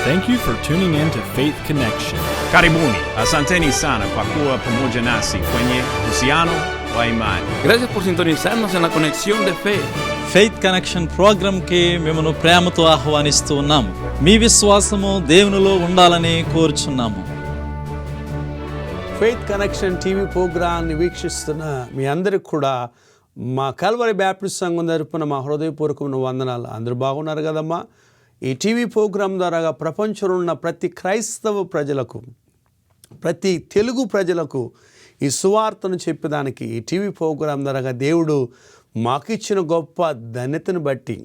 Thank you for tuning in to Faith Connection. Karibuni, asanteni sana kwa kuwa pamoja nasi kwenye uhusiano wa imani. Gracias por sintonizarnos en la conexión de fe. Faith connection ప్రోగ్రామ్కి మిమ్మల్ని ప్రేమతో ఆహ్వానిస్తూ ఉన్నాము. మీ విశ్వాసము దేవునిలో ఉండాలని కోరుచున్నాము. Faith connection TV ప్రోగ్రాన్ని వీక్షిస్తున్న మీ అందరికి కూడా మా కల్వరి బ్యాప్టిస్ట్ సంఘం తరపున మా హృదయపూర్వకమైన వందనాలు. అందరూ బాగున్నారు కదమ్మా? ఈ టీవీ ప్రోగ్రాం ద్వారా ప్రపంచంలో ఉన్న ప్రతి క్రైస్తవ ప్రజలకు, ప్రతి తెలుగు ప్రజలకు ఈ సువార్తను చెప్పేదానికి ఈ టీవీ ప్రోగ్రాం ద్వారా దేవుడు మాకిచ్చిన గొప్ప ధన్యతను బట్టి,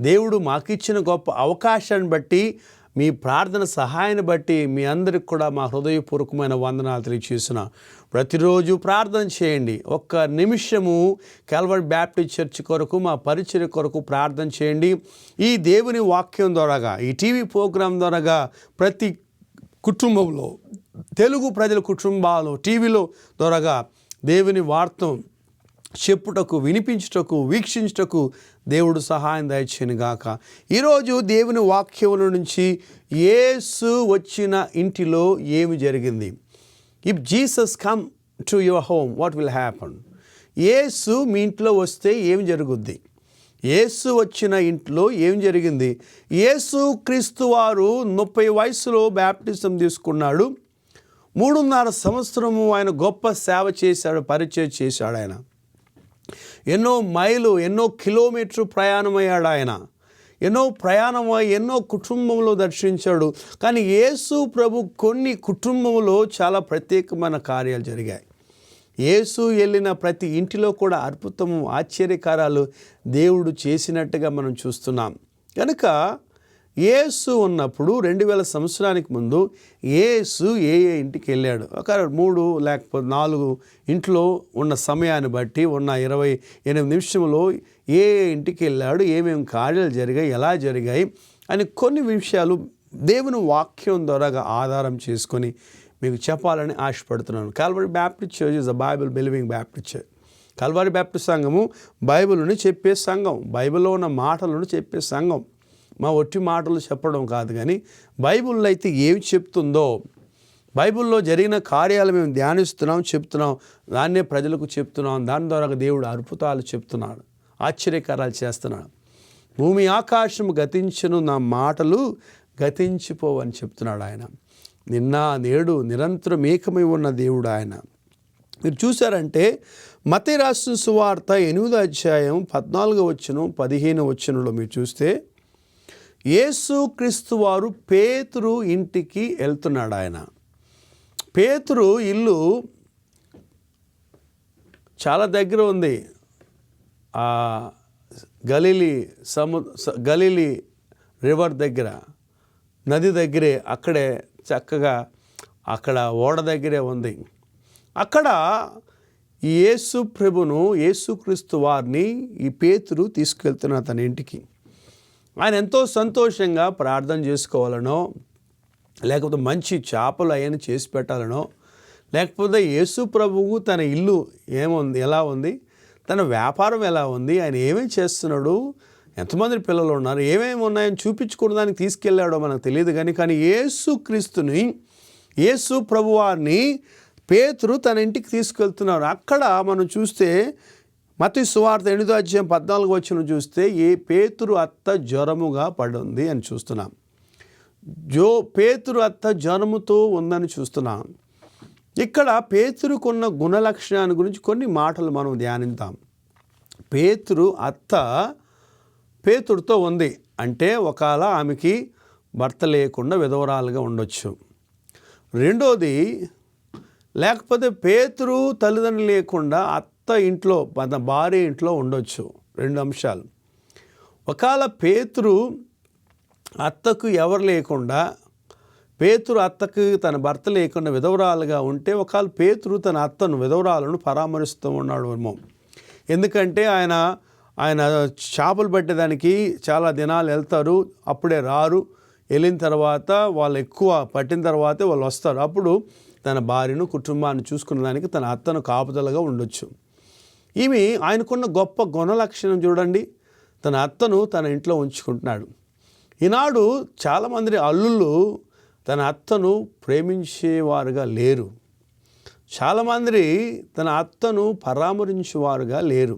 దేవుడు మాకిచ్చిన గొప్ప అవకాశాన్ని బట్టి, మీ ప్రార్థన సహాయాన్ని బట్టి మీ అందరికి కూడా మా హృదయపూర్వకమైన వందనాలు తెలియజేస్తున్నా. ప్రతిరోజు ప్రార్థన చేయండి. ఒక్క నిమిషము కల్వరి బ్యాప్టిస్ట్ చర్చ్ కొరకు, మా పరిచర్య కొరకు ప్రార్థన చేయండి. ఈ దేవుని వాక్యం ద్వారాగా, ఈ టీవీ ప్రోగ్రాం ద్వారాగా ప్రతి కుటుంబంలో, తెలుగు ప్రజల కుటుంబాలు టీవీలో ద్వారాగా దేవుని వార్త చెప్పుటకు, వినిపించుటకు, వీక్షించుటకు దేవుడు సహాయం దయచేయనుగాక. ఈరోజు దేవుని వాక్యముల నుంచి యేసు వచ్చిన ఇంటిలో ఏమి జరిగింది? If Jesus come to your home, what will happen? Yesu మీ ఇంట్లో వస్తే ఏమి జరుగుద్ది? యేసు వచ్చిన ఇంట్లో ఏం జరిగింది? యేసు క్రీస్తు వారు 30 వయసులో బ్యాప్టిజం తీసుకున్నాడు. 3.5 సంవత్సరము ఆయన గొప్ప సేవ చేశాడు, పరిచయం చేశాడు. ఆయన ఎన్నో మైలు, ఎన్నో కిలోమీటర్లు ప్రయాణమయ్యాడు. ఆయన ఎన్నో కుటుంబంలో దర్శించాడు. కానీ యేసు ప్రభు కొన్ని కుటుంబంలో చాలా ప్రత్యేకమైన కార్యాలు జరిగాయి. యేసు వెళ్ళిన ప్రతి ఇంటిలో కూడా అద్భుతము, ఆశ్చర్యకారాలు దేవుడు చేసినట్టుగా మనం చూస్తున్నాం. కనుక యేసు ఉన్నప్పుడు 2000 సంవత్సరానికి ముందు యేసు ఏ ఇంటికి వెళ్ళాడు? ఒక 3 లేకపోతే 4 ఇంట్లో ఉన్న సమయాన్ని బట్టి, ఉన్న 28 నిమిషంలో ఏ ఇంటికి వెళ్ళాడు, ఏమేమి కార్యాలు జరిగాయి, ఎలా జరిగాయి అని కొన్ని విషయాలు దేవుని వాక్యం ద్వారా ఆధారం చేసుకొని మీకు చెప్పాలని ఆశపడుతున్నాను. Calvary Baptist church is a Bible believing Baptist church. Calvary Baptist సంఘము బైబిల్ని చెప్పే సంఘం, బైబిల్లో ఉన్న మాటలను చెప్పే సంఘం. మా ఒట్టి మాటలు చెప్పడం కాదు, కానీ బైబిల్లో అయితే ఏమి చెప్తుందో, బైబిల్లో జరిగిన కార్యాలు మేము ధ్యానిస్తున్నాం, చెప్తున్నాం, దాన్నే ప్రజలకు చెప్తున్నాం. దాని ద్వారా దేవుడు అద్భుతాలు చెప్తున్నాడు, ఆశ్చర్యకారాలు చేస్తున్నాడు. భూమి ఆకాశం గతించును, నా మాటలు గతించిపోవని చెప్తున్నాడు ఆయన. నిన్న నేడు నిరంతరం ఏకమై ఉన్న దేవుడు ఆయన. మీరు చూసారంటే మత్తయి రాసిన సువార్త 8వ అధ్యాయం 14వ వచనం 15వ వచనంలో మీరు చూస్తే యేసు క్రీస్తు వారు పేతురు ఇంటికి వెళ్తున్నాడు. ఆయన పేతురు ఇల్లు చాలా దగ్గర ఉంది. గలీలీ రివర్ దగ్గర, నది దగ్గరే, అక్కడే చక్కగా అక్కడ ఓడ దగ్గరే ఉంది. అక్కడ ఈ యేసు ప్రభును, యేసుక్రీస్తు వారిని ఈ పేతురు తీసుకెళ్తున్నాడు తన ఇంటికి. ఆయన ఎంతో సంతోషంగా ప్రార్థన చేసుకోవాలనో, లేకపోతే మంచి చేపలు అవన్నీ చేసి పెట్టాలనో, లేకపోతే యేసు ప్రభువు తన ఇల్లు ఏముంది, ఎలా ఉంది, తన వ్యాపారం ఎలా ఉంది, ఆయన ఏమేమి చేస్తున్నాడు, ఎంతమంది పిల్లలు ఉన్నారు, ఏమేమి ఉన్నాయని చూపించుకోవడానికి తీసుకెళ్ళాడో మనకు తెలియదు. కానీ యేసుక్రీస్తుని, యేసు ప్రభువారిని పేతురు తన ఇంటికి తీసుకెళ్తున్నారు. అక్కడ మనం చూస్తే మత్తయి సువార్త 8వ అధ్యాయం 14వ వచనం చూస్తే పేతురు అత్త జ్వరముగా పడింది అని చూస్తున్నాం. పేతురు అత్త జ్వరముతో ఉందని చూస్తున్నాం. ఇక్కడ పేతురుకున్న గుణలక్షణాన్ని గురించి కొన్ని మాటలు మనం ధ్యానిద్దాం. పేతురు అత్త పేతురుతో ఉంది అంటే ఒకవేళ ఆమెకి భర్త లేకుండా విధవరాలుగా ఉండొచ్చు. రెండోది, లేకపోతే పేతురు తల్లిదండ్రులు లేకుండా అత్త ఇంట్లో, భార్య ఇంట్లో ఉండొచ్చు. 2 అంశాలు. ఒకవేళ పేతురు అత్తకు ఎవరు లేకుండా, పేతురు అత్తకు తన భర్త లేకుండా విధవరాలుగా ఉంటే, ఒకవేళ పేతురు తన అత్తను, విధవరాలను పరామర్శిస్తూ ఉన్నాడు ఏమో. ఎందుకంటే ఆయన చేపలు పట్టేదానికి చాలా దినాలు వెళ్తారు, అప్పుడే రారు. వెళ్ళిన తర్వాత వాళ్ళు ఎక్కువ పట్టిన తర్వాతే వాళ్ళు వస్తారు. అప్పుడు తన భార్యను, కుటుంబాన్ని చూసుకునే దానికి తన అత్తను కాపుదలగా ఉండొచ్చు. ఈమె ఆయనకున్న గొప్ప గుణలక్షణం చూడండి, తన అత్తను తన ఇంట్లో ఉంచుకుంటున్నాడు. ఈనాడు చాలామంది అల్లుళ్ళు తన అత్తను ప్రేమించేవారుగా లేరు. చాలామంది తన అత్తను పరామర్శించేవారుగా లేరు.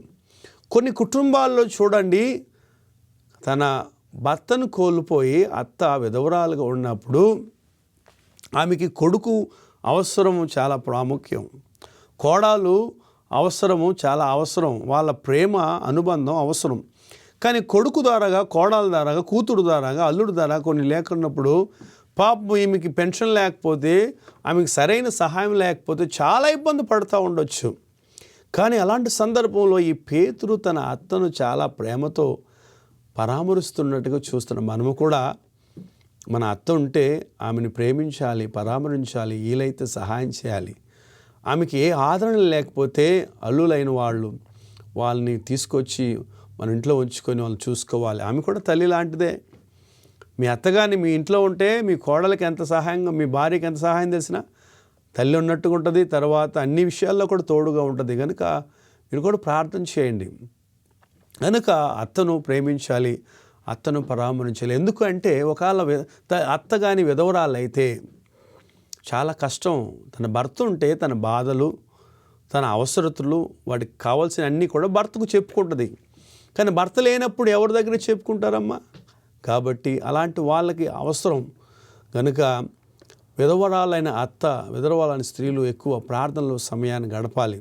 కొన్ని కుటుంబాల్లో చూడండి, తన భర్తను కోల్పోయి అత్త విధవరాలుగా ఉన్నప్పుడు ఆమెకి కొడుకు అవసరము చాలా ప్రాముఖ్యం, కోడలు అవసరము చాలా అవసరం, వాళ్ళ ప్రేమ అనుబంధం అవసరం. కానీ కొడుకు ద్వారాగా, కోడల ద్వారాగా, కూతురు ద్వారాగా, అల్లుడు ద్వారా కొన్ని లేకున్నప్పుడు పాపం ఈమెకి పెన్షన్ లేకపోతే, ఆమెకి సరైన సహాయం లేకపోతే చాలా ఇబ్బంది పడుతూ ఉండొచ్చు. కానీ అలాంటి సందర్భంలో ఈ పేతురు తన అత్తను చాలా ప్రేమతో పరామరుస్తున్నట్టుగా చూస్తున్నాం. మనము కూడా మన అత్త ఉంటే ఆమెను ప్రేమించాలి, పరామరించాలి, వీలైతే సహాయం చేయాలి. ఆమెకి ఏ ఆదరణ లేకపోతే అల్లులైన వాళ్ళని తీసుకొచ్చి మన ఇంట్లో ఉంచుకొని వాళ్ళు చూసుకోవాలి. ఆమె కూడా తల్లి లాంటిదే. మీ అత్తగారిని మీ ఇంట్లో ఉంటే మీ కోడలకి ఎంత సహాయంగా, మీ భార్యకి ఎంత సహాయం చేసినా తల్లి ఉన్నట్టుగా ఉంటుంది. తర్వాత అన్ని విషయాల్లో కూడా తోడుగా ఉంటుంది. కనుక మీరు కూడా ప్రార్థన చేయండి. కనుక అత్తను ప్రేమించాలి, అత్తను పరామర్శించాలి. ఎందుకంటే ఒకవేళ అత్త కానీ విధవరాలైతే చాలా కష్టం. తన భర్త ఉంటే తన బాధలు, తన అవసరతలు, వాడికి కావాల్సిన అన్నీ కూడా భర్తకు చెప్పుకుంటుంది. కానీ భర్త లేనప్పుడు ఎవరి దగ్గర చెప్పుకుంటారమ్మా? కాబట్టి అలాంటి వాళ్ళకి అవసరం. కనుక విధవరాలైన అత్త, విధవరాలైన స్త్రీలు ఎక్కువ ప్రార్థనలో సమయాన్ని గడపాలి.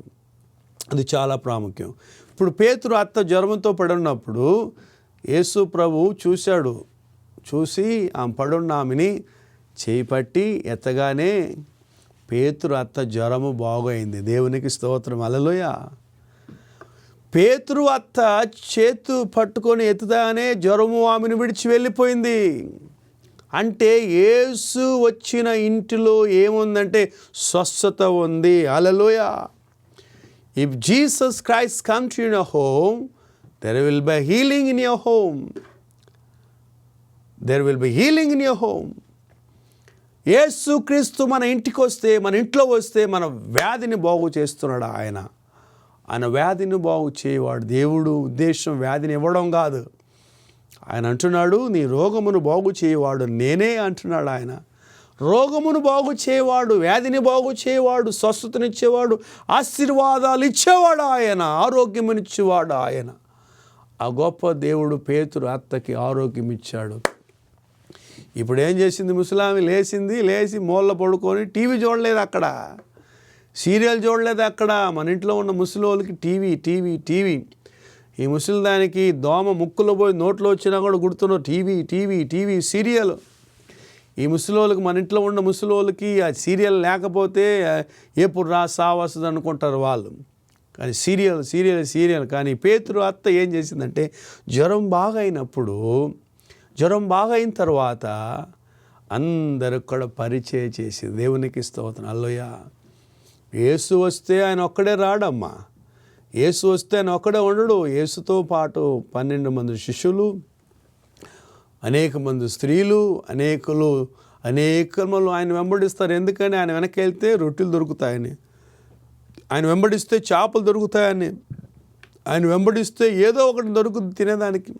అది చాలా ప్రాముఖ్యం. ఇప్పుడు పేతురు అత్త జ్వరంతో పడున్నప్పుడు యేసు ప్రభు చూశాడు. చూసి ఆమె పడున్న ఆమెని చేయి పట్టి ఎత్తగానే పేతురు అత్త జ్వరము బాగైంది. దేవునికి స్తోత్రం, హల్లెలూయా. పేతురు అత్త చేతు పట్టుకొని ఎత్తుతానే జ్వరము ఆమెను విడిచి వెళ్ళిపోయింది. అంటే యేసు వచ్చిన ఇంటిలో ఏముందంటే స్వస్థత ఉంది. హల్లెలూయా. If Jesus Christ come to your home, there will be healing in your home. There will be healing in your home. యేసు క్రీస్తు మన ఇంటికి వస్తే, మన ఇంట్లో వస్తే మన వ్యాధిని బాగు చేస్తున్నాడు ఆయన. ఆయన వ్యాధిని బాగు చేయవాడు. దేవుడు ఉద్దేశం వ్యాధిని ఇవ్వడం కాదు. ఆయన అంటున్నాడు, నీ రోగమును బాగు చేయవాడు నేనే అంటున్నాడు ఆయన. రోగమును బాగు చేయవాడు, వ్యాధిని బాగు చేయవాడు, స్వస్థతనిచ్చేవాడు, ఆశీర్వాదాలు ఇచ్చేవాడు ఆయన, ఆరోగ్యమునిచ్చేవాడు ఆయన. ఆ గొప్ప దేవుడు పేతురు అత్తకి ఆరోగ్యం ఇచ్చాడు. ఇప్పుడు ఏం చేసింది ముసలామి? లేచి మూల పడుకొని టీవీ చూడలేదు, అక్కడ సీరియల్ చూడలేదు. అక్కడ మన ఇంట్లో ఉన్న ముసలోళ్ళకి టీవీ. ఈ ముసలి దానికి దోమ ముక్కులో పోయి నోట్లో వచ్చినా కూడా గుర్తున్నారు టీవీ సీరియల్. ఈ ముసలోళ్ళకి, మన ఇంట్లో ఉన్న ముసలోళ్ళకి ఆ సీరియల్ లేకపోతే ఎప్పుడు సావస్తుంది అనుకుంటారు వాళ్ళు. కానీ సీరియల్. కానీ పేతురు అత్త ఏం చేసిందంటే జ్వరం బాగైన తర్వాత అందరికి కూడా పరిచయం చేసింది. దేవునికి స్తోత్రం, హల్లెలూయా. యేసు వస్తే ఆయన ఒక్కడే రాడమ్మా. యేసు వస్తే ఆయన ఒక్కడే ఉండడు. యేసుతో పాటు 12 మంది శిష్యులు, అనేక మంది స్త్రీలు, అనేకలు ఆయన వెంబడిస్తారు. ఎందుకని? ఆయన వెనక్కి వెళ్తే రొట్టెలు దొరుకుతాయని, ఆయన వెంబడిస్తే చేపలు దొరుకుతాయని, ఆయన వెంబడిస్తే ఏదో ఒకటి దొరుకుతుంది తినేదానికి,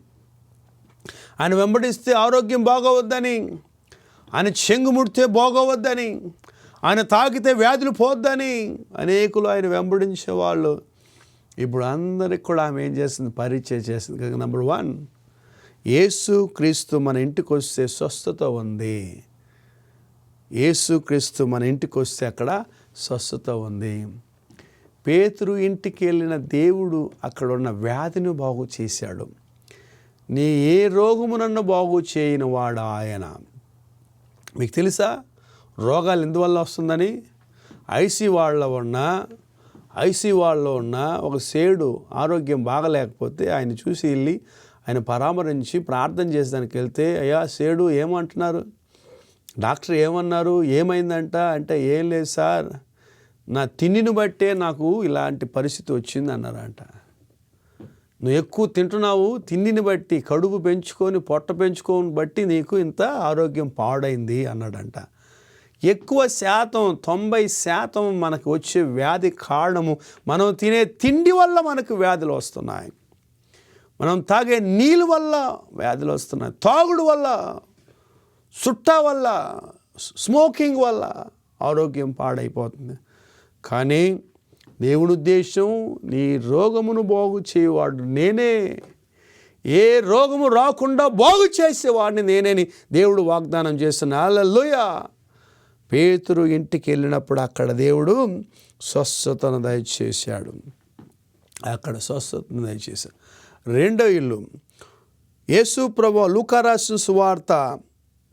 ఆయన వెంబడిస్తే ఆరోగ్యం బాగోవద్దని, ఆయన చెంగు ముడితే బాగోవద్దని, ఆయన తాకితే వ్యాధులు పోద్దని అనేకులు ఆయన వెంబడించేవాళ్ళు. ఇప్పుడు అందరికి కూడా ఆమె ఏం చేస్తుంది? పరిచయం చేస్తుంది. కనుక నెంబర్ 1, యేసు క్రీస్తు మన ఇంటికి వస్తే స్వస్థత ఉంది. యేసు క్రీస్తు మన ఇంటికి వస్తే అక్కడ స్వస్థత ఉంది. పేతురు ఇంటికి వెళ్ళిన దేవుడు అక్కడ ఉన్న వ్యాధిని బాగు చేశాడు. నీ ఏ రోగమునన్ను బాగు చేయని వాడు ఆయన. మీకు తెలుసా రోగాలు ఎందువల్ల వస్తుందని? ఐసీయూలో ఉన్న ఒక సేడు ఆరోగ్యం బాగలేకపోతే ఆయన చూసి వెళ్ళి ఆయన పరామరించి ప్రార్థన చేసేదానికి వెళ్తే, అయ్యా సేడు ఏమంటున్నారు? డాక్టర్ ఏమన్నారు? ఏమైందంట అంటే, ఏం లేదు సార్, నా తిండిని బట్టే నాకు ఇలాంటి పరిస్థితి వచ్చింది అన్నారంట. నువ్వు ఎక్కువ తింటున్నావు, తిండిని బట్టి కడుపు పెంచుకొని పొట్ట పెంచుకొని బట్టి నీకు ఇంత ఆరోగ్యం పాడైంది అన్నాడంట. ఎక్కువ శాతం 90% మనకు వచ్చే వ్యాధి కారణము మనం తినే తిండి వల్ల మనకు వ్యాధులు వస్తున్నాయి. మనం తాగే నీళ్ళు వల్ల వ్యాధులు వస్తున్నాయి, తాగుడు వల్ల, సుట్ట వల్ల, స్మోకింగ్ వల్ల ఆరోగ్యం పాడైపోతుంది. కానీ దేవుని ఉద్దేశం నీ రోగమును బాగు చేయవాడు నేనే, ఏ రోగము రాకుండా బాగు చేసేవాడిని నేనేని దేవుడు వాగ్దానం చేస్తున్న. హల్లెలూయా. పేతురు ఇంటికి వెళ్ళినప్పుడు అక్కడ దేవుడు స్వస్థతను దయచేశాడు. రెండో ఇల్లు యేసు ప్రభువు లూకా రాసిన సువార్త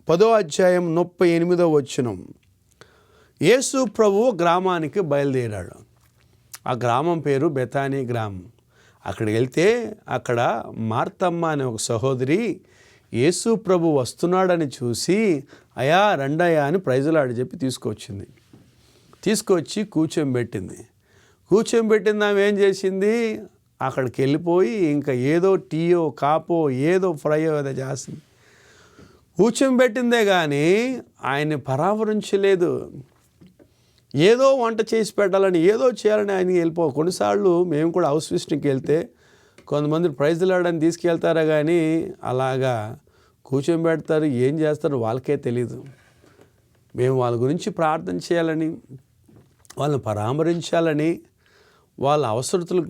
10వ అధ్యాయం 38వ వచనం. యేసు ప్రభువు గ్రామానికి బయలుదేరాడు. ఆ గ్రామం పేరు బెతానీ గ్రామం. అక్కడికి వెళ్తే అక్కడ మార్తమ్మ అనే ఒక సహోదరి యేసు ప్రభు వస్తున్నాడని చూసి అయా రండయ్యా అని ప్రైజులాడి చెప్పి తీసుకొచ్చి కూర్చోబెట్టింది. ఆమె ఏం చేసింది, అక్కడికి వెళ్ళిపోయి ఇంకా ఏదో టీయో కాపో ఏదో ఫ్రైయో ఏదో చేసింది. కూర్చోబెట్టిందే కానీ ఆయన్ని పరామర్శించలేదు. ఏదో వంట చేసి పెట్టాలని ఏదో చేయాలని ఆయన కొన్నిసార్లు మేము కూడా హౌస్ విజిటింగ్కి వెళ్తే కొంతమంది ప్రైజులాడని తీసుకెళ్తారా కానీ అలాగా కూర్చోబెడతారు, ఏం చేస్తారో వాళ్ళకే తెలీదు. మేము వాళ్ళ గురించి ప్రార్థన చేయాలని, వాళ్ళని పరామర్శించాలని, వాళ్ళ అవసరతలు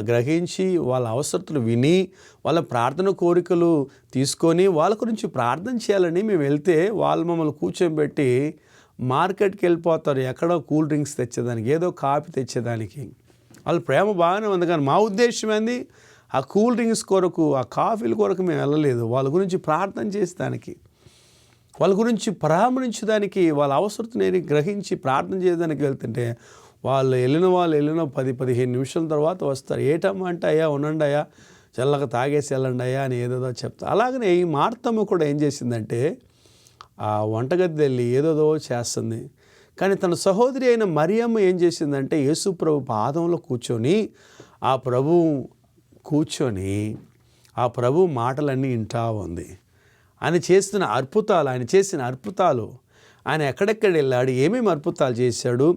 గ్రహించి వాళ్ళ అవసరతలు విని వాళ్ళ ప్రార్థన కోరికలు తీసుకొని వాళ్ళ గురించి ప్రార్థన చేయాలని మేము వెళ్తే వాళ్ళు మమ్మల్ని కూర్చోబెట్టి మార్కెట్కి వెళ్ళిపోతారు, ఎక్కడో కూల్ డ్రింక్స్ తెచ్చేదానికి, ఏదో కాఫీ తెచ్చేదానికి. వాళ్ళ ప్రేమ బాగానే ఉంది కానీ మా ఉద్దేశం ఏంది, ఆ కూల్ డ్రింక్స్ కొరకు ఆ కాఫీల కొరకు మేము వెళ్ళలేదు. వాళ్ళ గురించి ప్రార్థన చేసేదానికి, వాళ్ళ గురించి పరామర్శించడానికి, వాళ్ళ అవసరతని గ్రహించి ప్రార్థన చేయడానికి వెళ్తుంటే వాళ్ళు వెళ్ళిన 10-15 నిమిషాల తర్వాత వస్తారు. ఏటమ్మా అంటే అయ్యా ఉండండి అయ్యా, చల్లగా తాగేసి వెళ్ళండి అయ్యా అని ఏదేదో చెప్తారు. అలాగనే ఈ మార్తమ్మ కూడా ఏం చేసిందంటే ఆ వంటగది వెళ్ళి ఏదోదో చేస్తుంది. కానీ తన సహోదరి అయిన మరియమ్మ ఏం చేసిందంటే యేసు ప్రభు పాదంలో కూర్చొని ఆ ప్రభు మాటలన్నీ వింటా ఉంది. ఆయన చేసిన అద్భుతాలు ఆయన ఎక్కడెక్కడ వెళ్ళాడు, ఏమేమి అద్భుతాలు చేశాడు,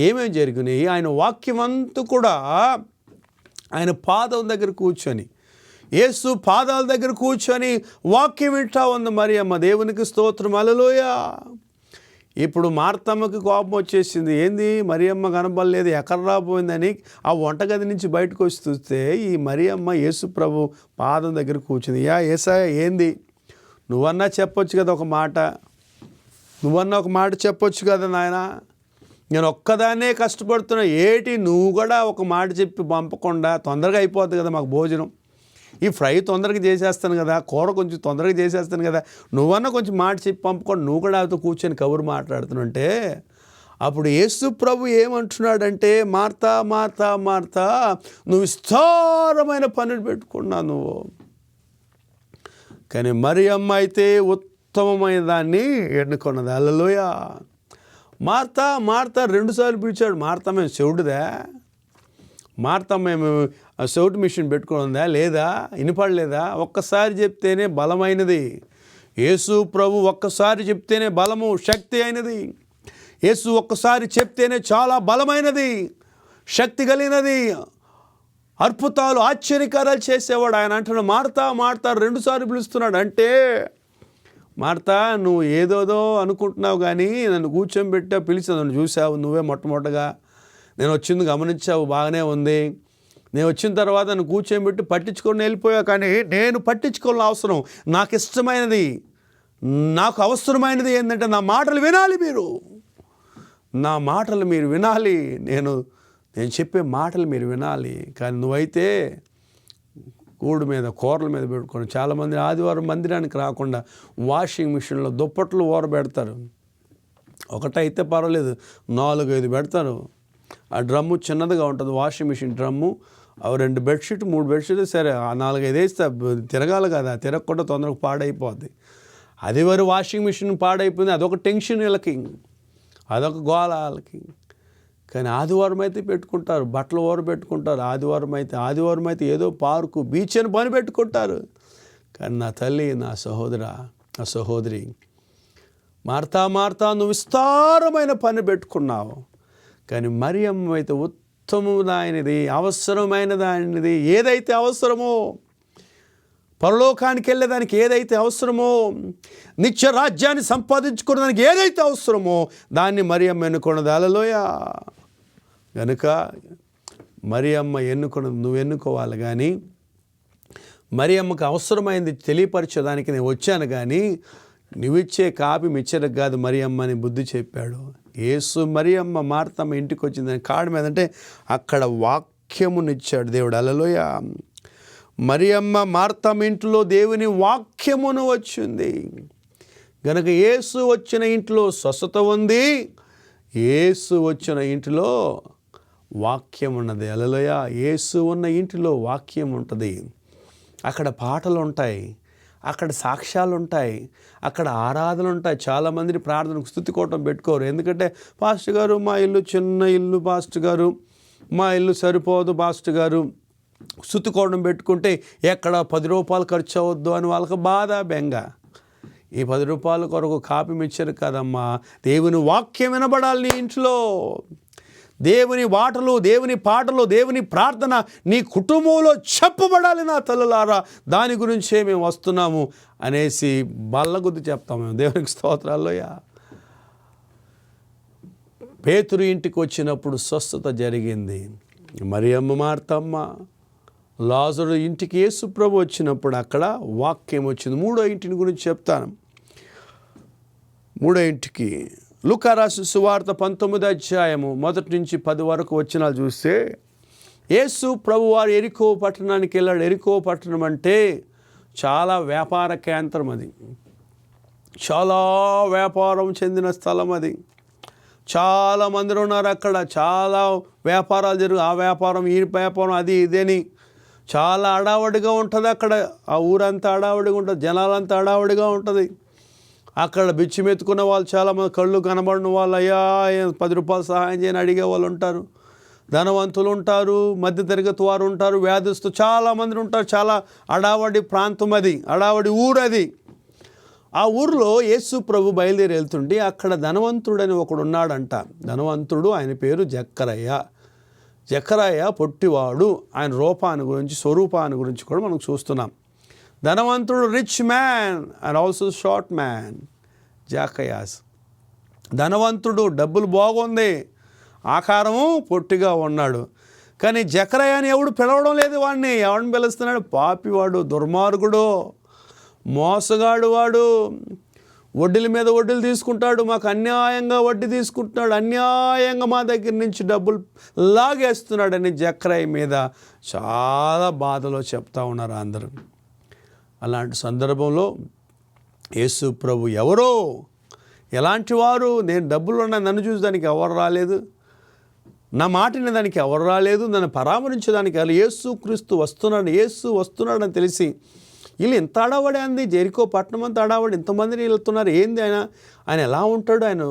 ఏమేమి జరిగినాయి, ఆయన వాక్యం అంతా కూడా ఆయన పాదం దగ్గర కూర్చొని, యేసు పాదాల దగ్గర కూర్చొని వాక్యం వింటా ఉంది మరియమ్మ. దేవునికి స్తోత్రం, హల్లెలూయా. ఇప్పుడు మార్తమ్మకి కోపం వచ్చేసింది. ఏంది మరియమ్మ కనబడలేదు, ఎక్కడ రాబోయిందని ఆ వంటగది నుంచి బయటకు వచ్చి చూస్తే ఈ మరియమ్మ యేసు ప్రభు పాదం దగ్గర కూర్చుంది. యేసయ్య ఏంది, నువ్వన్నా చెప్పొచ్చు కదా ఒక మాట చెప్పొచ్చు కదా నాయన, నేను ఒక్కదాన్నే కష్టపడుతున్నా, ఏటి నువ్వు కూడా ఒక మాట చెప్పి పంపకుండా తొందరగా అయిపోతుంది కదా మాకు భోజనం, ఈ ఫ్రై తొందరగా చేసేస్తాను కదా, కూర కొంచెం తొందరగా చేసేస్తాను కదా, నువ్వన్నా కొంచెం మాట చెప్పి పంపుకొని నువ్వు కూడా ఆవితో కూర్చొని కబురు మాట్లాడుతుంటే అప్పుడు యేసు ప్రభు ఏమంటున్నాడంటే, మార్తా మార్తా మార్తా నువ్వు విస్తారమైన పనులు పెట్టుకున్నావు నువ్వు, కానీ మరియమ్మ అయితే ఉత్తమమైన దాన్ని ఎన్నుకున్నది. హల్లెలూయా. మార్తా మార్తా 2 సార్లు పిలిచాడు. మార్తా మేము చెవుడుదా, మార్తా మేము సౌట్ మిషన్ పెట్టుకుందా లేదా, వినపడలేదా? ఒక్కసారి చెప్తేనే బలమైనది. యేసు ప్రభు ఒక్కసారి చెప్తేనే బలము, శక్తి అయినది. యేసు ఒక్కసారి చెప్తేనే చాలా బలమైనది, శక్తి కలిగినది, అద్భుతాలు ఆశ్చర్యకారాలు చేసేవాడు. ఆయన అంటున్నాడు మార్తా మార్తా 2 సార్లు పిలుస్తున్నాడు. అంటే మార్తా నువ్వు ఏదోదో అనుకుంటున్నావు కానీ నన్ను కూర్చోబెట్టా పిలిచి నన్ను చూసావు, నువ్వే మొట్టమొదటగా నేను వచ్చింది గమనించావు, బాగానే ఉంది. నేను వచ్చిన తర్వాత నన్ను కూర్చోబెట్టి పట్టించుకొని వెళ్ళిపోయావు, కానీ నేను పట్టించుకోవాలని అవసరం, నాకు ఇష్టమైనది, నాకు అవసరమైనది ఏంటంటే నా మాటలు వినాలి, నా మాటలు మీరు వినాలి, నేను చెప్పే మాటలు మీరు వినాలి. కానీ నువ్వైతే కూడు మీద కూరల మీద పెట్టుకొని, చాలామంది ఆదివారం మందిరానికి రాకుండా వాషింగ్ మిషన్లో దుప్పట్లు ఊరబెడతారు. ఒకటైతే పర్వాలేదు, 4-5 పెడతారు. ఆ డ్రమ్ము చిన్నదిగా ఉంటుంది, washing machine drum. 2 bedsheet 3 bedsheet సరే, ఆ 4-5 వేస్తే తిరగాలి కదా, తిరగకుండా తొందరగా పాడైపోద్ది. అది వరకు వాషింగ్ మిషన్ పాడైపోయింది, అదొక టెన్షన్ వీళ్ళకి, అదొక గోల వాళ్ళకి. కానీ ఆదివారం అయితే పెట్టుకుంటారు, బట్టలు పెట్టుకుంటారు. ఆదివారం అయితే ఏదో పార్కు బీచ్ అని పని పెట్టుకుంటారు. కానీ నా తల్లి, నా సహోదరి మార్తా మార్తా నువ్వు విస్తారమైన పని పెట్టుకున్నావు, కానీ మరియమ్మ అయితే ఉత్తమమైనది, అవసరమైనది, ఏదైతే అవసరమో పరలోకానికి వెళ్ళేదానికి ఏదైతే అవసరమో, నిత్య రాజ్యాన్ని సంపాదించుకోవడానికి ఏదైతే అవసరమో దాన్ని మరియమ్మ ఎన్నుకున్నది. హల్లెలూయా. కనుక మరియమ్మ ఎన్నుకున్నది నువ్వు ఎన్నుకోవాలి. కానీ మరియమ్మకు అవసరమైంది తెలియపరచడానికి నేను వచ్చాను, కానీ నువ్విచ్చే కాపీ మిచ్చరకు కాదు మరియమ్మ అని బుద్ధి చెప్పాడు. యేసు మరియమ్మ మార్తమ్మ ఇంటికి వచ్చిందని కాడి మీద అంటే అక్కడ వాక్యమునిచ్చాడు దేవుడు. హల్లెలూయా. మరియమ్మ మార్తమ్మ ఇంట్లో దేవుని వాక్యమును వచ్చింది గనుక యేసు వచ్చిన ఇంట్లో స్వస్థత ఉంది, యేసు వచ్చిన ఇంటిలో వాక్యం ఉన్నది. హల్లెలూయా. యేసు ఉన్న ఇంటిలో వాక్యం ఉంటుంది. అక్కడ పాటలు ఉంటాయి, అక్కడ సాక్ష్యాలు ఉంటాయి, అక్కడ ఆరాధనలు ఉంటాయి. చాలామందిని ప్రార్థనకు స్తుతికోవటం పెట్టుకోరు. ఎందుకంటే పాస్టర్ గారు మా ఇల్లు చిన్న ఇల్లు, పాస్టర్ గారు మా ఇల్లు సరిపోదు, పాస్టర్ గారు స్తుతికోవడం పెట్టుకుంటే ఎక్కడ 10 రూపాయలు ఖర్చు అవ్వద్దు అని వాళ్ళకి బాధ, బెంగ. ఈ 10 రూపాయల కొరకు కాపీ మిచ్చరు కదమ్మా, దేవుని వాక్యం వినబడాలి నీ ఇంట్లో. దేవుని మాటలు, దేవుని పాటలు, దేవుని ప్రార్థన నీ కుటుంబంలో చెప్పబడాలి నా తల్లులారా. దాని గురించే మేము వస్తున్నాము అనేసి బల్లగుద్ది చెప్తాము మేము. దేవునికి స్తోత్రాల్లోయా. పేతురు ఇంటికి వచ్చినప్పుడు స్వస్థత జరిగింది. మరియమ్మ మార్తమ్మ లాజరు ఇంటికి యేసు ప్రభు వచ్చినప్పుడు అక్కడ వాక్యం వచ్చింది. 3వ ఇంటిని గురించి చెప్తాను. 3వ ఇంటికి లూకా రాసిన సువార్త 19వ అధ్యాయము 1 నుంచి 10 వరకు వచనాలు చూస్తే, యేసు ప్రభు వారు ఎరికో పట్టణానికి వెళ్ళాడు. ఎరికో పట్టణం అంటే చాలా వ్యాపార కేంద్రం, అది చాలా వ్యాపారం చెందిన స్థలం. అది చాలా మంది ఉన్నారు అక్కడ, చాలా వ్యాపారాలు జరుగు, ఆ వ్యాపారం ఈ వ్యాపారం అది ఇదని చాలా హడావడిగా ఉంటుంది అక్కడ. ఆ ఊరంతా హడావడిగా ఉంటుంది, జనాలంతా హడావడిగా ఉంటుంది. అక్కడ బిచ్చిమెత్తుకున్న వాళ్ళు చాలామంది, కళ్ళు కనబడిన వాళ్ళు అయ్యా 10 రూపాయలు సహాయం చేయని అడిగే వాళ్ళు ఉంటారు, ధనవంతులు ఉంటారు, మధ్యతరగతి వారు ఉంటారు, వ్యాధిస్తూ చాలామంది ఉంటారు. చాలా హడావడి ప్రాంతం అది, హడావడి ఊరు అది. ఆ ఊరిలో యేసు ప్రభు బయలుదేరి వెళ్తుంటే అక్కడ ధనవంతుడని ఒకడు ఉన్నాడంట. ధనవంతుడు, ఆయన పేరు జక్కరయ్య. జక్కరయ్య పొట్టివాడు. ఆయన రూపాన్ని గురించి, స్వరూపాన్ని గురించి కూడా మనం చూస్తున్నాం. ధనవంతుడు, rich man and also short man, Zacchaeus. ధనవంతుడు, డబ్బులు బాగుంది, ఆకారము పొట్టిగా ఉన్నాడు. కానీ జక్కరయ్య అని ఎవడు పిలవడం లేదు వాడిని. ఎవడిని పిలుస్తున్నాడు? పాపివాడు, దుర్మార్గుడు, మోసగాడు వాడు. వడ్డీల మీద వడ్డీలు తీసుకుంటాడు, మాకు అన్యాయంగా వడ్డీ తీసుకుంటున్నాడు, అన్యాయంగా మా దగ్గర నుంచి డబ్బులు లాగేస్తున్నాడని జక్కరయ్య మీద చాలా బాధలో చెప్తా ఉన్నారు అందరూ. అలాంటి సందర్భంలో యేసు ప్రభు ఎవరో, ఎలాంటి వారు, నేను డబ్బులు ఉన్నాయి, నన్ను చూసి దానికి ఎవరు రాలేదు, నా మాటని దానికి ఎవరు రాలేదు, నన్ను పరామర్శించడానికి యేసు క్రీస్తు వస్తున్నాడు, యేసు వస్తున్నాడని తెలిసి వీళ్ళు ఎంత అడావడి అంది, జెరికో పట్టణం అంతా అడావడి, ఇంతమందిని వెళ్తున్నారు, ఏంది ఆయన ఎలా ఉంటాడు, ఆయన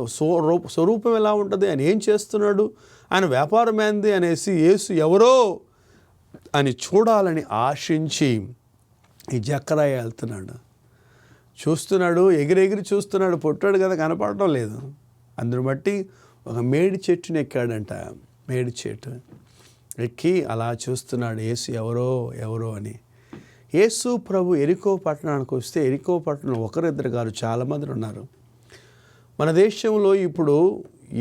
స్వరూపం ఎలా ఉంటుంది, ఆయన ఏం చేస్తున్నాడు, ఆయన వ్యాపారం ఏంది అనేసి యేసు ఎవరో అని చూడాలని ఆశించి ఈ జక్కరయ్య వెళ్తున్నాడు. చూస్తున్నాడు, ఎగిరెగిరి చూస్తున్నాడు, పొట్టాడు కదా, కనపడటం లేదు. అందుని బట్టి ఒక మేడి చెట్టుని ఎక్కాడంట. మేడి చెట్టు ఎక్కి అలా చూస్తున్నాడు, యేసు ఎవరో ఎవరో అని. యేసు ప్రభు ఎరికో పట్టణానికి వస్తే, ఎరికో పట్టణం ఒకరిద్దరు కాదు, చాలామంది ఉన్నారు. మన దేశంలో ఇప్పుడు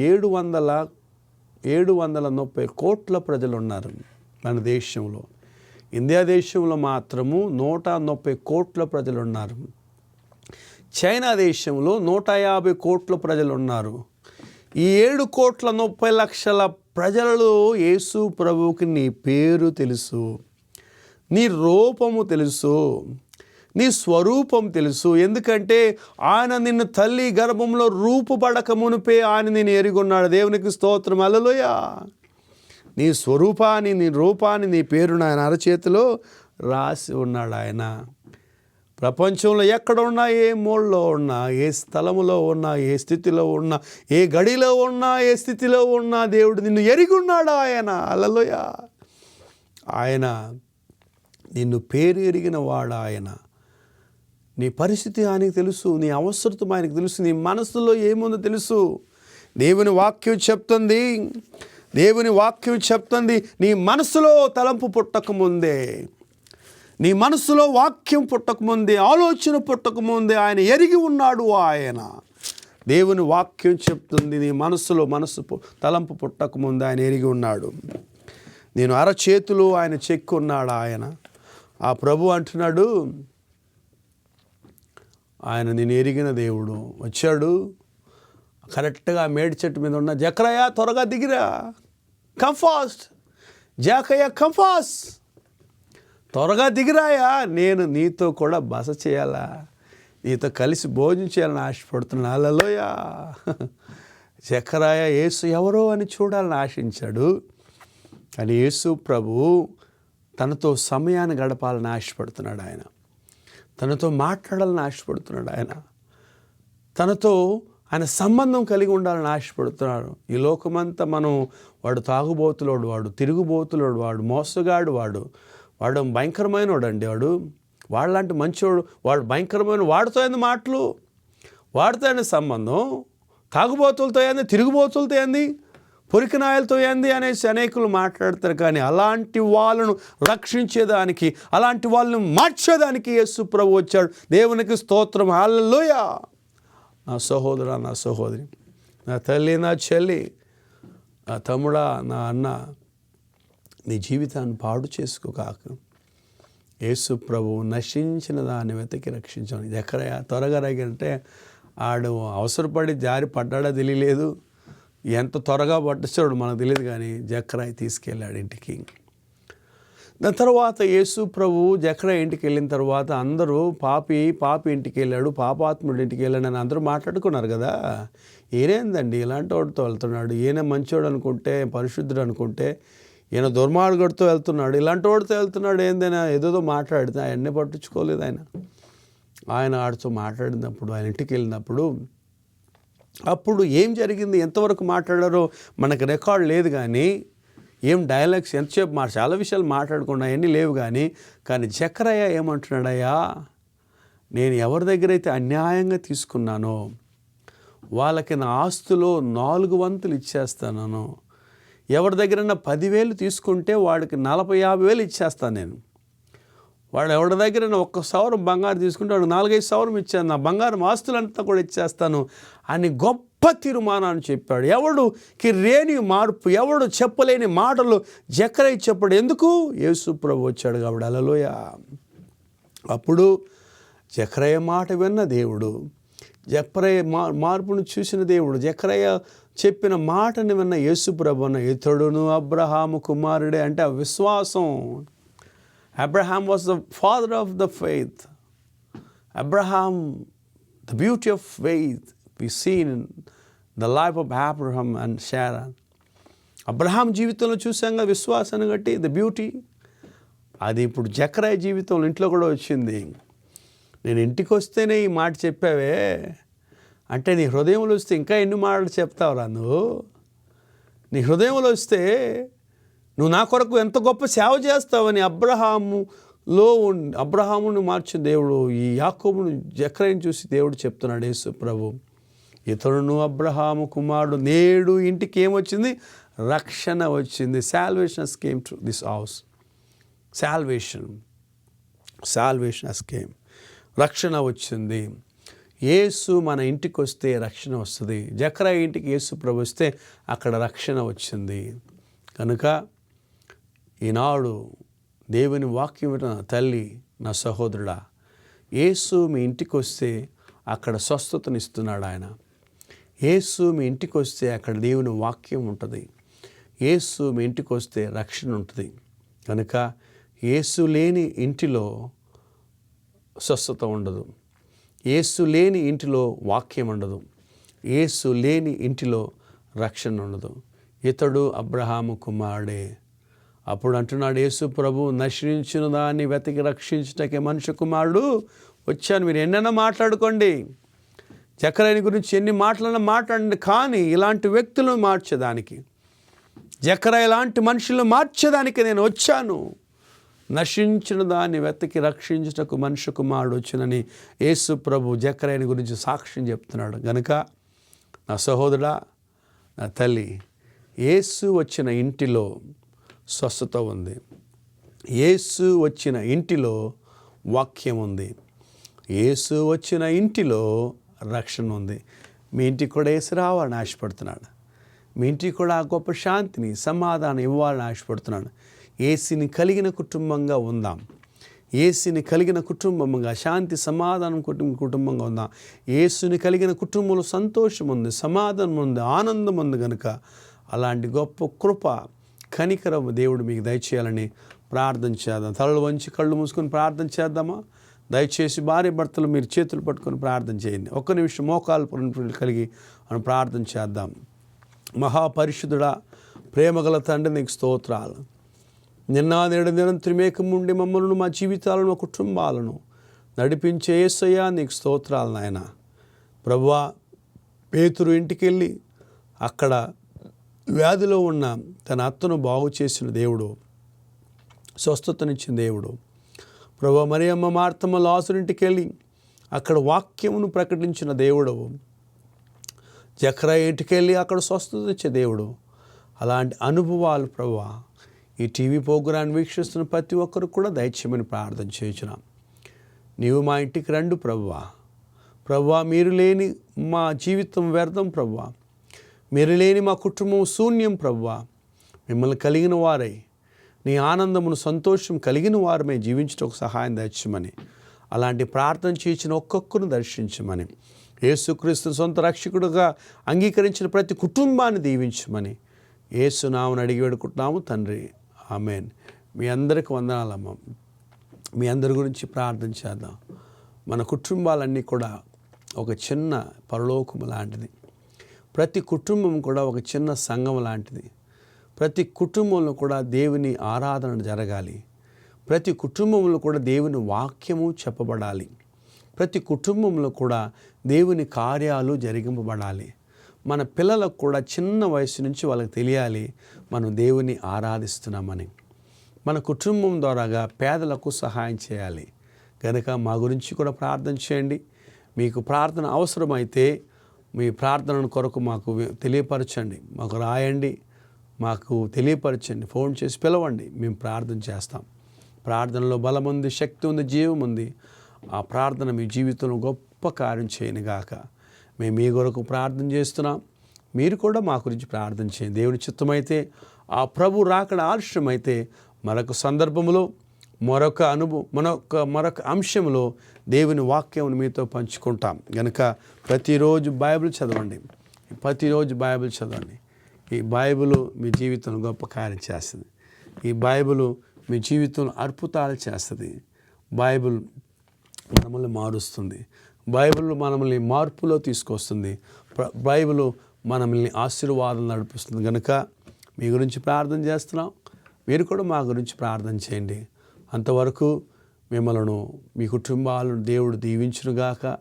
730 కోట్ల ప్రజలు ఉన్నారు మన దేశంలో. ఇండియా దేశంలో మాత్రము 130 కోట్ల ప్రజలు ఉన్నారు. చైనా దేశంలో 150 కోట్ల ప్రజలు ఉన్నారు. ఈ 7,30,00,000 ప్రజలలో యేసు ప్రభువుకి నీ పేరు తెలుసు, నీ రూపము తెలుసు, నీ స్వరూపం తెలుసు. ఎందుకంటే ఆయన నిన్ను తల్లి గర్భంలో రూపుపడక మునిపే ఆయన నేను ఎరిగొన్నాడు. దేవునికి స్తోత్రం, హల్లెలూయా. నీ స్వరూపాన్ని, నీ రూపాన్ని, నీ పేరును ఆయన అరచేతిలో రాసి ఉన్నాడు. ఆయన ప్రపంచంలో ఎక్కడ ఉన్నా, ఏ మూలలో ఉన్నా, ఏ స్థలములో ఉన్నా, ఏ స్థితిలో ఉన్నా, ఏ గడిలో ఉన్నా, ఏ స్థితిలో ఉన్నా దేవుడు నిన్ను ఎరిగున్నాడు. ఆయన హల్లెలూయా. ఆయన నిన్ను పేరు ఎరిగిన వాడు. ఆయన నీ పరిస్థితి ఆయనకు తెలుసు, నీ అవసరతం ఆయనకు తెలుసు, నీ మనసులో ఏముందో తెలుసు. దేవుని వాక్యం చెప్తుంది, దేవుని వాక్యం చెప్తుంది, నీ మనసులో తలంపు పుట్టక ముందే, నీ మనసులో వాక్యం పుట్టకముందే, ఆలోచన పుట్టకముందే ఆయన ఎరిగి ఉన్నాడు. ఆయన దేవుని వాక్యం చెప్తుంది, నీ మనసులో తలంపు పుట్టకముందే ఆయన ఎరిగి ఉన్నాడు. నేను అరచేతులు ఆయన చెక్కున్నాడు. ఆయన ఆ ప్రభు అంటున్నాడు, ఆయన నేను ఎరిగిన దేవుడు. వచ్చాడు కరెక్ట్గా మేడి చెట్టు మీద ఉన్న, జకరయ్య త్వరగా దిగిరా, కమ్ ఫాస్ట్, జాకయ్య కమ్ ఫాస్ట్, త్వరగా దిగిరాయా, నేను నీతో కూడా బస చేయాలా, నీతో కలిసి భోజనం చేయాలని ఆశపడుతున్నాను. హల్లెలూయా. జకరయ్య యేసు ఎవరో అని చూడాలని ఆశించాడు. కానీ యేసు ప్రభువు తనతో సమయాన్ని గడపాలని ఆశపడుతున్నాడు. ఆయన తనతో మాట్లాడాలని ఆశపడుతున్నాడు. తనతో ఆయన సంబంధం కలిగి ఉండాలని ఆశపడుతున్నాడు. ఈ లోకమంతా మనం వాడు తాగుబోతులోడు, వాడు తిరుగుబోతులోడు, వాడు మోసగాడు, వాడు భయంకరమైన వాడు అండి. వాడులాంటి మంచివాడు, వాడు భయంకరమైన, వాడితో ఏంది మాటలు, వాడితో ఏంది సంబంధం, తాగుబోతులతో ఏంది, తిరుగుబోతులతో ఏంది, పొరికినాయలతో ఏంది అనేసి అనేకులు మాట్లాడతారు. కానీ అలాంటి వాళ్ళను రక్షించేదానికి, అలాంటి వాళ్ళను మార్చేదానికి యేసు ప్రభు వచ్చాడు. దేవునికి స్తోత్రం. హల్లెలూయా. నా సహోదరా, నా సహోదరి, నా తల్లి, నా చెల్లి, నా తమ్ముడా, నా అన్న, నీ జీవితాన్ని పాడు చేసుకోకాక. యేసు ప్రభు నశించిన దాన్ని వెతికి రక్షించాను. జకరయ్య త్వరగా రగంటే ఆడు అవసరపడి జారి పడ్డాడో తెలియలేదు, ఎంత త్వరగా పట్టించాడు మనకు తెలియదు. కానీ జకరయ్య తీసుకెళ్ళాడు ఇంటికి. దాని తర్వాత యేసు ప్రభు జకరయ్య ఇంటికి వెళ్ళిన తర్వాత అందరూ పాపి ఇంటికి వెళ్ళాడు, పాపాత్ముడి ఇంటికి వెళ్ళాడు అని అందరూ మాట్లాడుకున్నారు కదా. ఈయనేందండి ఇలాంటి వాడితో వెళ్తున్నాడు, ఈయన మంచివాడు అనుకుంటే, పరిశుద్ధుడు అనుకుంటే, ఈయన దుర్మార్గుడితో వెళ్తున్నాడు, ఇలాంటి వాడితో వెళ్తున్నాడు ఏందైనా ఏదో మాట్లాడితే ఆయన్ని పట్టించుకోలేదు. ఆయన ఆడితో మాట్లాడినప్పుడు, ఆయన ఇంటికి వెళ్ళినప్పుడు అప్పుడు ఏం జరిగింది, ఎంతవరకు మాట్లాడారో మనకు రికార్డ్ లేదు. కానీ ఏం డైలాగ్స్ ఎంతసేపు చాలా విషయాలు మాట్లాడకుండా అవన్నీ లేవు. కానీ జకరయ్య ఏమంటున్నాడయ్యా, నేను ఎవరి దగ్గర అయితే అన్యాయంగా తీసుకున్నానో వాళ్ళకి నా ఆస్తులో 4 వంతులు ఇచ్చేస్తాను. ఎవరి దగ్గరైనా 10,000 తీసుకుంటే వాడికి 40,000-50,000 ఇచ్చేస్తాను నేను. వాడు ఎవరి దగ్గర 1,000 బంగారు తీసుకుంటే వాడు 4,500 ఇచ్చాను, నా బంగారం ఆస్తులంతా కూడా ఇచ్చేస్తాను అని గొప్ప తీర్మానాన్ని చెప్పాడు. ఎవడుకి రేని మార్పు, ఎవడు చెప్పలేని మాటలు జకరయ్య చెప్పాడు. ఎందుకు? యేసు ప్రభు వచ్చాడు కాబట్టి. హల్లెలూయా. అప్పుడు జకరయ్య మాట విన్న దేవుడు, జకరయ్య మార్పును చూసిన దేవుడు, జకరయ్య చెప్పిన మాటని విన్న యేసు ప్రభు అన్న, ఇతడును అబ్రహాము కుమారుడే అంటే ఆ విశ్వాసం. Abraham was the father of the faith. Abraham, the beauty of faith we see in the life of Abraham and Sarah. Abraham జీవితంలో చూసాం విశ్వాసాన్ని బట్టి ద బ్యూటీ. అది ఇప్పుడు జకరయ్య జీవితంలో ఇంట్లో కూడా వచ్చింది. నేను ఇంటికి వస్తేనే ఈ మాట చెప్పావే అంటే, నీ హృదయంలో వస్తే ఇంకా ఎన్ని మాటలు చెప్తావురా నువ్వు? నీ హృదయంలో వస్తే నువ్వు నా కొరకు ఎంత గొప్ప సేవ చేస్తావని అబ్రహామును మార్చిన దేవుడు ఈ యాకోబును జకరయ్యను చూసి దేవుడు చెప్తున్నాడు. యేసు ప్రభు, ఇతడును అబ్రహాము కుమారుడు, నేడు ఇంటికి ఏమొచ్చింది? రక్షణ వచ్చింది. Salvation came to this house. Salvation came. రక్షణ వచ్చింది. యేసు మన ఇంటికి వస్తే రక్షణ వస్తుంది. జకరయ్య ఇంటికి యేసు ప్రభు వస్తే అక్కడ రక్షణ వచ్చింది. కనుక ఈనాడు దేవుని వాక్యం విన్న తల్లి, నా సహోదరుడా, యేసు మీ ఇంటికి వస్తే అక్కడ స్వస్థతనిస్తున్నాడు. ఆయన యేసు మీ ఇంటికి వస్తే అక్కడ దేవుని వాక్యం ఉంటుంది. యేసు మీ ఇంటికి వస్తే రక్షణ ఉంటుంది. కనుక యేసు లేని ఇంటిలో స్వస్థత ఉండదు. యేసు లేని ఇంటిలో వాక్యం ఉండదు. యేసు లేని ఇంటిలో రక్షణ ఉండదు. ఇతడు అబ్రహాము కుమారుడే. అప్పుడు అంటున్నాడు యేసు ప్రభు, నశించిన దాన్ని వెతికి రక్షించటకే మనుష్య కుమారుడు వచ్చాను. మీరు ఎన్నైనా మాట్లాడుకోండి, జకరయ్య గురించి ఎన్ని మాటలన్నా మాట్లాడండి, కానీ ఇలాంటి వ్యక్తులను మార్చేదానికి, జకరయ్య లాంటి మనుషులను మార్చేదానికి నేను వచ్చాను. నశించిన దాన్ని వెతికి రక్షించటకు మనుష్య కుమారుడు వచ్చునని యేసు ప్రభు జకరయ్య గురించి సాక్ష్యం చెప్తున్నాడు. గనుక నా సహోదరుడా, నా తల్లి, యేసు వచ్చిన ఇంటిలో స్వస్థత ఉంది. యేసు వచ్చిన ఇంటిలో వాక్యం ఉంది. యేసు వచ్చిన ఇంటిలో రక్షణ ఉంది. మీ ఇంటికి కూడా యేసు రావాలని ఆశపడుతున్నాడు. మీ ఇంటికి కూడా ఆ గొప్ప శాంతిని, సమాధానం ఇవ్వాలని ఆశపడుతున్నాడు. యేసుని కలిగిన కుటుంబంగా ఉందాం. యేసుని కలిగిన కుటుంబంగా, శాంతి సమాధానం కుటుంబంగా ఉందాం. యేసుని కలిగిన కుటుంబంలో సంతోషం ఉంది, సమాధానం ఉంది, ఆనందం ఉంది. కనుక అలాంటి గొప్ప కృప, కనికరం దేవుడు మీకు దయచేయాలని ప్రార్థన చేద్దాం. తలలు వంచి కళ్ళు మూసుకొని ప్రార్థన చేద్దామా? దయచేసి భార్య భర్తలు మీరు చేతులు పట్టుకొని ప్రార్థన చేయండి. ఒక్క నిమిషం మోకాలు కలిగి మనం ప్రార్థన చేద్దాం. మహాపరిశుద్ధుడా, ప్రేమగల తండ్రి, నీకు స్తోత్రాలు. నిన్న నేడు నిరంతరమేకం ఉండి మమ్మల్ని, మా జీవితాలను, మా కుటుంబాలను నడిపించే యేసయ్యా, నీకు స్తోత్రాలు నాయన. ప్రభువా, పేతురు ఇంటికి వెళ్ళి అక్కడ వ్యాధిలో ఉన్న తన అత్తను బాగు చేసిన దేవుడు, స్వస్థతనిచ్చిన దేవుడు. ప్రభువా, మరియమ్మ, మార్తమ్మ, లాజరు ఇంటికి వెళ్ళి అక్కడ వాక్యమును ప్రకటించిన దేవుడు. జకరయ్య ఇంటికి వెళ్ళి అక్కడ స్వస్థత ఇచ్చే దేవుడు. అలాంటి అనుభవాలు ప్రభువా ఈ టీవీ ప్రోగ్రాం వీక్షిస్తున్న ప్రతి ఒక్కరు కూడా దయచేయమని ప్రార్థన చేయించున్నాం. నీవు మా ఇంటికి రండు ప్రభువా. ప్రభువా, మీరు లేని మా జీవితం వ్యర్థం ప్రభువా. మీరు లేని మా కుటుంబం శూన్యం ప్రభువా. మిమ్మల్ని కలిగిన వారై, నీ ఆనందమును, సంతోషం కలిగిన వారమే జీవించడానికి సహాయం దయచేయమని, అలాంటి ప్రార్థన చేయించిన ఒక్కొక్కరిని దర్శించమని, యేసుక్రీస్తుని సొంత రక్షకుడుగా అంగీకరించిన ప్రతి కుటుంబాన్ని దీవించమని యేసు నామమున అడిగి వేడుకుంటున్నాము తండ్రి. ఆమేన్. మీ అందరికి వందనాలమ్మ. మీ అందరి గురించి ప్రార్థన చేద్దాం. మన కుటుంబాలన్నీ కూడా ఒక చిన్న పరలోకము లాంటిది. ప్రతి కుటుంబం కూడా ఒక చిన్న సంఘం లాంటిది. ప్రతి కుటుంబంలో కూడా దేవుని ఆరాధన జరగాలి. ప్రతి కుటుంబంలో కూడా దేవుని వాక్యము చెప్పబడాలి. ప్రతి కుటుంబంలో కూడా దేవుని కార్యాలు జరిగింపబడాలి. మన పిల్లలకు కూడా చిన్న వయసు నుంచి వాళ్ళకి తెలియాలి మనం దేవుని ఆరాధిస్తున్నామని. మన కుటుంబం ద్వారాగా పేదలకు సహాయం చేయాలి. కనుక మా గురించి కూడా ప్రార్థన చేయండి. మీకు ప్రార్థన అవసరమైతే మీ ప్రార్థన కొరకు మాకు తెలియపరచండి, మాకు రాయండి, మాకు తెలియపరచండి, ఫోన్ చేసి పిలవండి. మేము ప్రార్థన చేస్తాం. ప్రార్థనలో బలం ఉంది, శక్తి ఉంది, జీవం ఉంది. ఆ ప్రార్థన మీ జీవితంలో గొప్ప కార్యం చేయను గాక. మేము మీ కొరకు ప్రార్థన చేస్తున్నాం. మీరు కూడా మా గురించి ప్రార్థన చేయండి. దేవుని చిత్తమైతే, ఆ ప్రభు రాకడ ఆలస్యమైతే మరొక సందర్భంలో, మరొక అంశంలో దేవుని వాక్యం మీతో పంచుకుంటాం. కనుక ప్రతిరోజు బైబిల్ చదవండి. ఈ బైబిల్ మీ జీవితంలో గొప్ప కార్యం చేస్తుంది. ఈ బైబిల్ మీ జీవితంలో అద్భుతాలు చేస్తుంది. బైబిల్ మనల్ని మారుస్తుంది. బైబిల్ మనల్ని మార్పులో తీసుకొస్తుంది. బైబిల్ మనల్ని ఆశీర్వాదం నడిపిస్తుంది. కనుక మీ గురించి ప్రార్థన చేస్తున్నాం. మీరు కూడా మా గురించి ప్రార్థన చేయండి. అంతవరకు మిమ్మల్ని, మీ కుటుంబాలను దేవుడు దీవించునుగాక,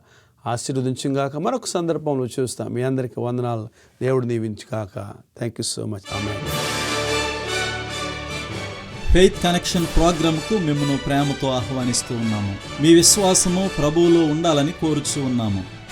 ఆశీర్వదించుగాక. మరొక సందర్భంలో చూస్తాం. మీ అందరికీ వందనాలు. దేవుడు దీవించుగాక. Thank you so much. Amen. Faith connection ప్రోగ్రాంకు మిమ్మల్ని ప్రేమతో ఆహ్వానిస్తూ ఉన్నాము. మీ విశ్వాసము ప్రభువులో ఉండాలని కోరుచూ ఉన్నాము.